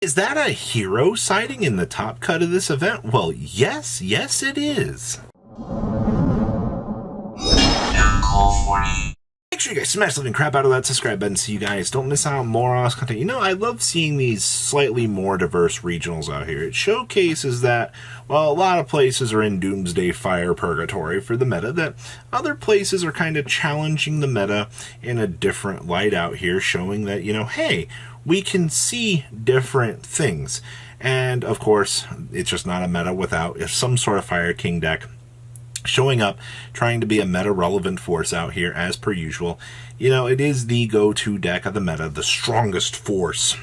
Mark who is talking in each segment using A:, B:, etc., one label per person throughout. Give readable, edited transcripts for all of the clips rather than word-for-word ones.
A: Is that a hero sighting in the top cut of this event? Well, yes, it is. Make sure you guys smash the living crap out of that subscribe button so you guys don't miss out on more awesome content. You know, I love seeing these slightly more diverse regionals out here. It showcases that, well, a lot of places are in doomsday fire purgatory for the meta, that other places are kind of challenging the meta in a different light out here, showing that, you know, hey, we can see different things. And, of course, it's just not a meta without some sort of Fire King deck showing up, trying to be a meta-relevant force out here, as per usual. You know, it is the go-to deck of the meta, the strongest force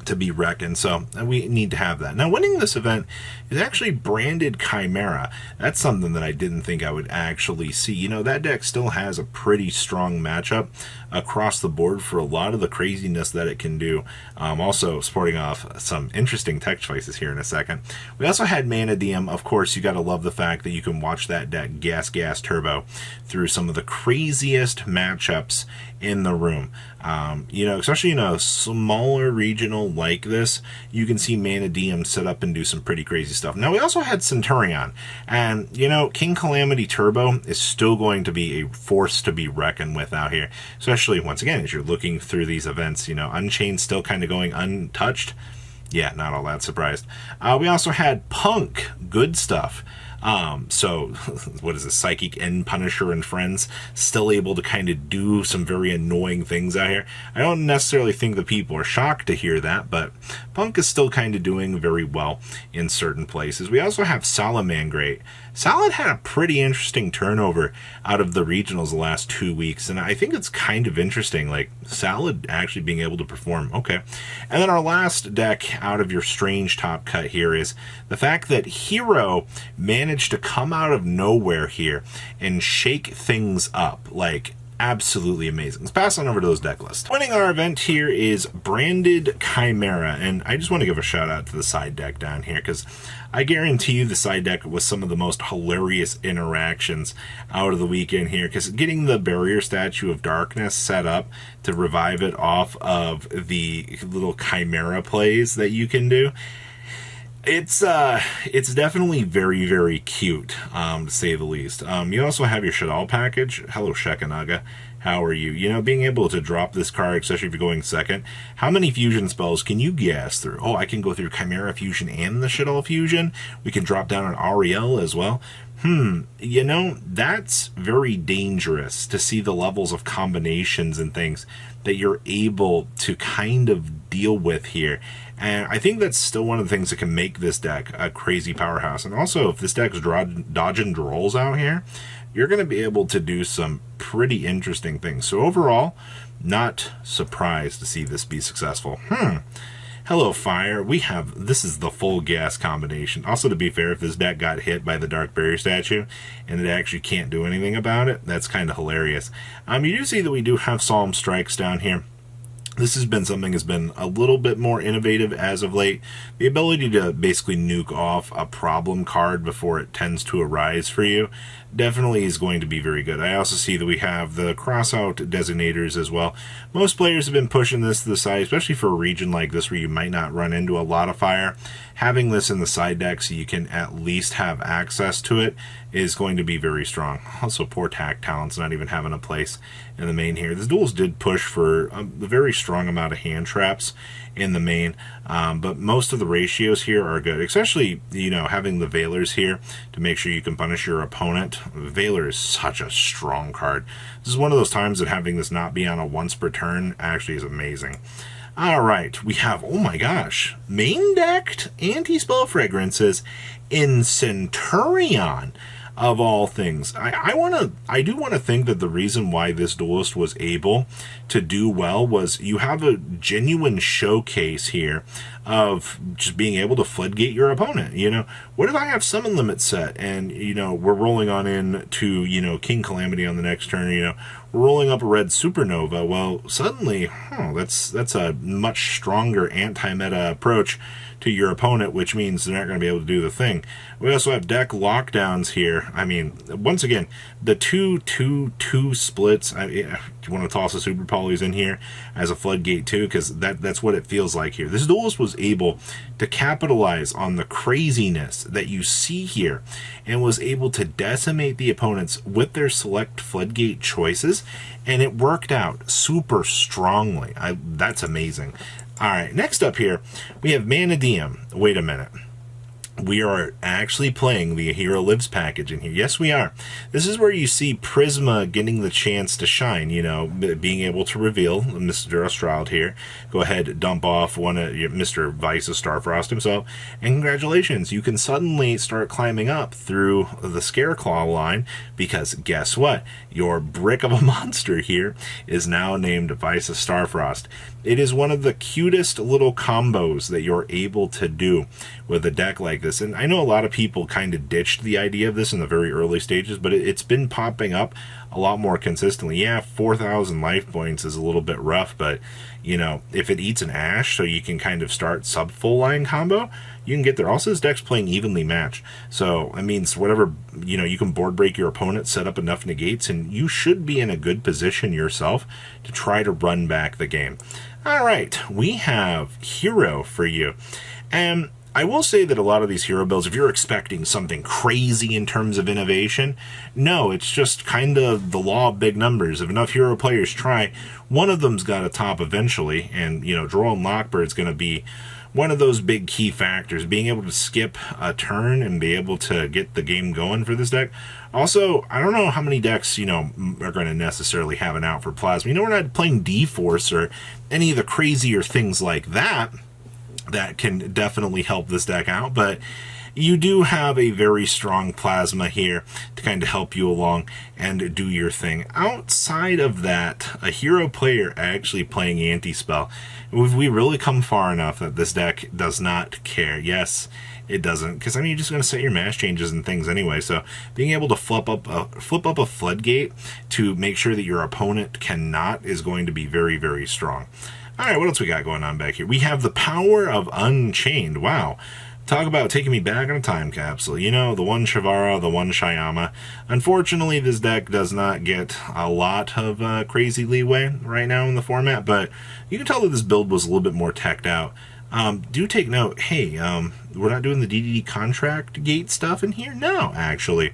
A: to be reckoned, so we need to have that. Now, winning this event is actually branded Chimera. That's something that I didn't think I would actually see. You know, that deck still has a pretty strong matchup across the board for a lot of the craziness that it can do. Also, sporting off some interesting tech choices here in a second. We also had Mana Diem. Of course, you got to love the fact that you can watch that deck gas turbo through some of the craziest matchups in the room. You know, especially in a smaller regional like this, you can see Mana Diem set up and do some pretty crazy stuff. Now, we also had Centurion, and, you know, King Calamity Turbo is still going to be a force to be reckoned with out here, especially, once again, as you're looking through these events. You know, Unchained still kind of going untouched. Yeah, not all that surprised. We also had Punk, good stuff. So what is this, Psychic End Punisher and Friends, still able to kind of do some very annoying things out here. I don't necessarily think the people are shocked to hear that, but Punk is still kind of doing very well in certain places. We also have Salamangreat. Salad had a pretty interesting turnover out of the regionals the last 2 weeks, and I think it's kind of interesting, like Salad actually being able to perform. Okay. And then our last deck out of your strange top cut here is the fact that Hero managed to come out of nowhere here and shake things up. Like, absolutely amazing. Let's pass on over to those deck lists. Winning our event here is Branded Chimera, and I just want to give a shout out to the side deck down here, because I guarantee you the side deck was some of the most hilarious interactions out of the weekend here, because getting the Barrier Statue of Darkness set up to revive it off of the little Chimera plays that you can do, it's definitely very, very cute, to say the least. You also have your Shadal package. Hello, Shekanaga. How are you? You know, being able to drop this card, especially if you're going second, how many fusion spells can you gas through? Oh, I can go through Chimera Fusion and the Shadal Fusion. We can drop down an Ariel as well. You know, that's very dangerous to see the levels of combinations and things that you're able to kind of deal with here. And I think that's still one of the things that can make this deck a crazy powerhouse. And also, if this deck's dodging drolls out here, you're going to be able to do some pretty interesting things. So overall, not surprised to see this be successful. Hello, Fire. This is the full gas combination. Also, to be fair, if this deck got hit by the Dark Barrier Statue and it actually can't do anything about it, that's kind of hilarious. You do see that we do have Solemn Strikes down here. This has been something that's been a little bit more innovative as of late. The ability to basically nuke off a problem card before it tends to arise for you definitely is going to be very good. I also see that we have the crossout designators as well. Most players have been pushing this to the side, especially for a region like this where you might not run into a lot of fire. Having this in the side deck so you can at least have access to it is going to be very strong. Also, poor Tact Talent's not even having a place in the main here. This duels did push for a very strong amount of hand traps in the main, but most of the ratios here are good, especially, you know, having the Veilers here to make sure you can punish your opponent. Veiler is such a strong card. This is one of those times that having this not be on a once per turn actually is amazing. Alright, we have, oh my gosh, main decked anti-spell fragrances in Centurion, of all things. I do want to think that the reason why this duelist was able to do well was you have a genuine showcase here of just being able to floodgate your opponent. You know, what if I have summon limit set and, you know, we're rolling on in to, you know, King Calamity on the next turn, you know, we're rolling up a red supernova. Well, suddenly, that's a much stronger anti-meta approach to your opponent, which means they're not going to be able to do the thing. We also have deck lockdowns here. I mean, once again, the 2-2-2 splits, you want to toss a Super Polys in here as a floodgate too, because that's what it feels like here. This duelist was able to capitalize on the craziness that you see here and was able to decimate the opponents with their select floodgate choices, and it worked out super strongly. That's amazing. All right, next up here, we have Manadium. Wait a minute. We are actually playing the Hero Lives package in here. Yes, we are. This is where you see Prisma getting the chance to shine, you know, being able to reveal Mr. Australd here. Go ahead, dump off one of Mr. Vice's Starfrost himself, and congratulations, you can suddenly start climbing up through the Scareclaw line, because guess what? Your brick of a monster here is now named Vice's Starfrost. It is one of the cutest little combos that you're able to do with a deck like this. And I know a lot of people kind of ditched the idea of this in the very early stages, but it's been popping up a lot more consistently. Yeah, 4,000 life points is a little bit rough, but, you know, if it eats an Ash so you can kind of start sub-full line combo, you can get there. Also, this deck's playing evenly matched. So, I mean, whatever, you know, you can board break your opponent, set up enough negates, and you should be in a good position yourself to try to run back the game. All right, we have Hero for you. And I will say that a lot of these hero builds, if you're expecting something crazy in terms of innovation, no, it's just kind of the law of big numbers. If enough hero players try, one of them's got to top eventually, and, you know, Droll and Lockbird's going to be one of those big key factors, being able to skip a turn and be able to get the game going for this deck. Also, I don't know how many decks, you know, are going to necessarily have an out for Plasma. You know, we're not playing D-Force or any of the crazier things like that that can definitely help this deck out, but you do have a very strong Plasma here to kind of help you along and do your thing. Outside of that, a hero player actually playing Anti-Spell, we really come far enough that this deck does not care. Yes, it doesn't, because I mean, you're just going to set your mass changes and things anyway, so being able to flip up a floodgate to make sure that your opponent cannot is going to be very, very strong. All right, what else we got going on back here? We have the Power of Unchained. Wow. Talk about taking me back in a time capsule. You know, the one Shavara, the one Shyama. Unfortunately, this deck does not get a lot of crazy leeway right now in the format, but you can tell that this build was a little bit more teched out. Do take note, hey, we're not doing the DDD contract gate stuff in here? No, actually.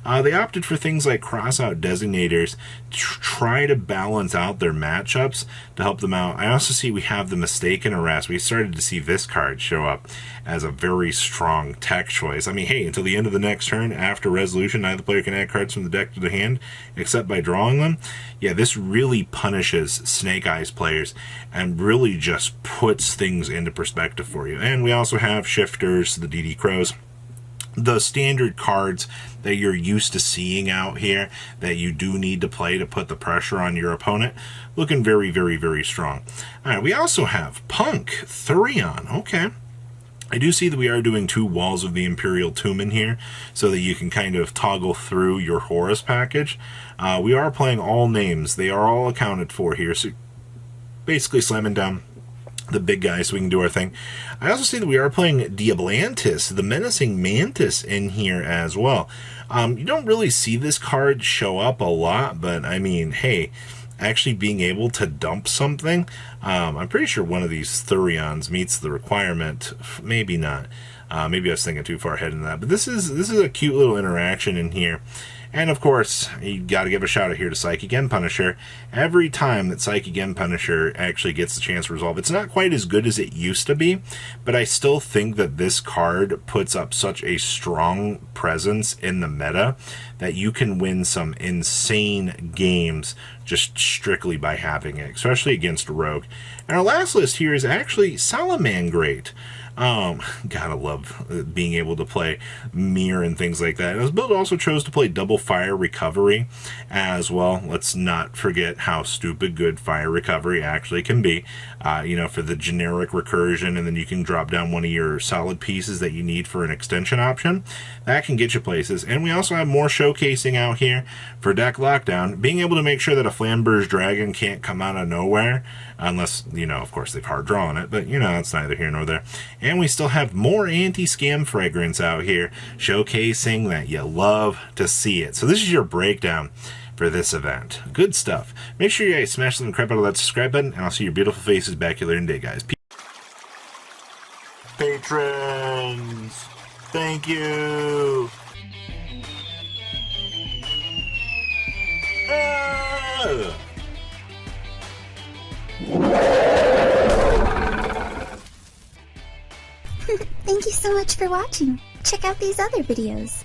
A: They opted for things like cross-out designators to try to balance out their matchups to help them out. I also see we have the Mistaken Arrest. We started to see this card show up as a very strong tech choice. I mean, hey, until the end of the next turn, after resolution, neither player can add cards from the deck to the hand except by drawing them. Yeah, this really punishes Snake Eyes players and really just puts things into perspective for you. And we also have Shifters, the DD Crows, the standard cards that you're used to seeing out here that you do need to play to put the pressure on your opponent. Looking very, very, very strong. All right, we also have Punk Thurion. Okay. I do see that we are doing 2 Walls of the Imperial Tomb in here so that you can kind of toggle through your Horus package. We are playing all names. They are all accounted for here. So basically slamming down the big guy so we can do our thing. I also see that we are playing Diablantis, the Menacing Mantis, in here as well. You don't really see this card show up a lot, but I mean, hey, actually being able to dump something, I'm pretty sure one of these Thurions meets the requirement. Maybe not. Maybe I was thinking too far ahead in that. But this is a cute little interaction in here. And of course, you got to give a shout out here to Psychic End Punisher. Every time that Psychic End Punisher actually gets the chance to resolve, it's not quite as good as it used to be, but I still think that this card puts up such a strong presence in the meta that you can win some insane games just strictly by having it, especially against Rogue. And our last list here is actually Salamangreat. Gotta love being able to play Mirror and things like that. And this build also chose to play double Fire Recovery as well. Let's not forget how stupid good Fire Recovery actually can be. You know, for the generic recursion, and then you can drop down one of your solid pieces that you need for an extension option. That can get you places. And we also have more showcasing out here for deck lockdown, being able to make sure that a Flamberge Dragon can't come out of nowhere, unless, you know, of course they've hard drawn it, but you know, it's neither here nor there. And we still have more anti-scam fragrance out here, showcasing that you love to see it. So this is your breakdown for this event. Good stuff. Make sure you guys smash the crap out of that subscribe button, and I'll see your beautiful faces back here later today, guys. Patrons, thank you.
B: Thank you so much for watching. Check out these other videos.